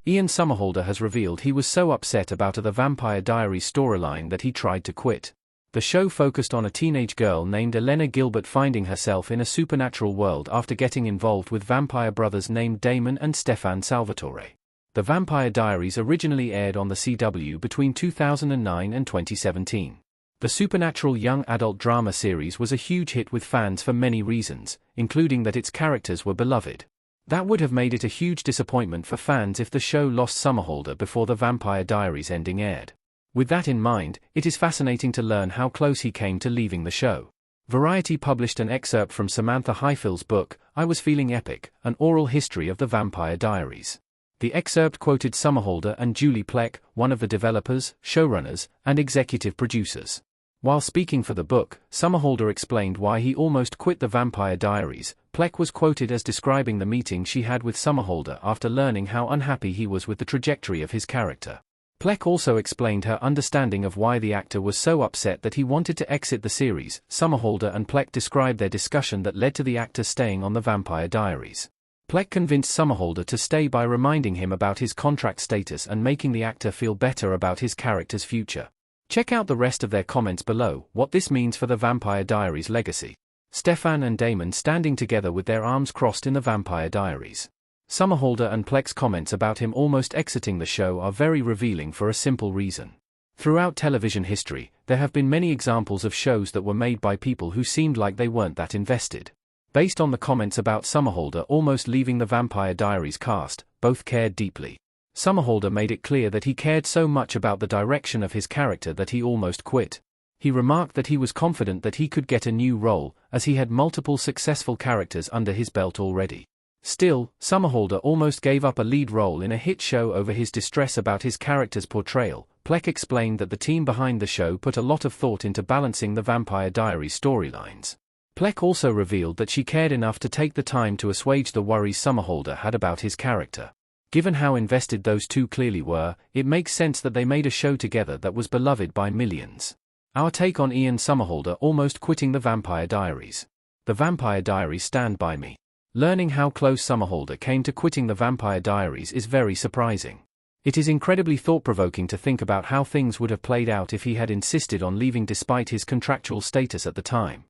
Ian Somerhalder has revealed he was so upset about The Vampire Diaries storyline that he tried to quit. The show focused on a teenage girl named Elena Gilbert finding herself in a supernatural world after getting involved with vampire brothers named Damon and Stefan Salvatore. The Vampire Diaries originally aired on the CW between 2009 and 2017. The supernatural young adult drama series was a huge hit with fans for many reasons, including that its characters were beloved. That would have made it a huge disappointment for fans if the show lost Somerhalder before The Vampire Diaries ending aired. With that in mind, it is fascinating to learn how close he came to leaving the show. Variety published an excerpt from Samantha Highfield's book, I Was Feeling Epic, an oral history of The Vampire Diaries. The excerpt quoted Somerhalder and Julie Plec, one of the developers, showrunners, and executive producers. While speaking for the book, Somerhalder explained why he almost quit The Vampire Diaries. Plec was quoted as describing the meeting she had with Somerhalder after learning how unhappy he was with the trajectory of his character. Plec also explained her understanding of why the actor was so upset that he wanted to exit the series. Somerhalder and Plec described their discussion that led to the actor staying on The Vampire Diaries. Plec convinced Somerhalder to stay by reminding him about his contract status and making the actor feel better about his character's future. Check out the rest of their comments below, what this means for The Vampire Diaries legacy. Stefan and Damon standing together with their arms crossed in The Vampire Diaries. Somerhalder and Plec's comments about him almost exiting the show are very revealing for a simple reason. Throughout television history, there have been many examples of shows that were made by people who seemed like they weren't that invested. Based on the comments about Somerhalder almost leaving The Vampire Diaries cast, both cared deeply. Somerhalder made it clear that he cared so much about the direction of his character that he almost quit. He remarked that he was confident that he could get a new role, as he had multiple successful characters under his belt already. Still, Somerhalder almost gave up a lead role in a hit show over his distress about his character's portrayal. Plec explained that the team behind the show put a lot of thought into balancing the Vampire Diaries storylines. Plec also revealed that she cared enough to take the time to assuage the worries Somerhalder had about his character. Given how invested those two clearly were, it makes sense that they made a show together that was beloved by millions. Our take on Ian Somerhalder almost quitting The Vampire Diaries. The Vampire Diaries stand by me. Learning how close Somerhalder came to quitting The Vampire Diaries is very surprising. It is incredibly thought-provoking to think about how things would have played out if he had insisted on leaving despite his contractual status at the time.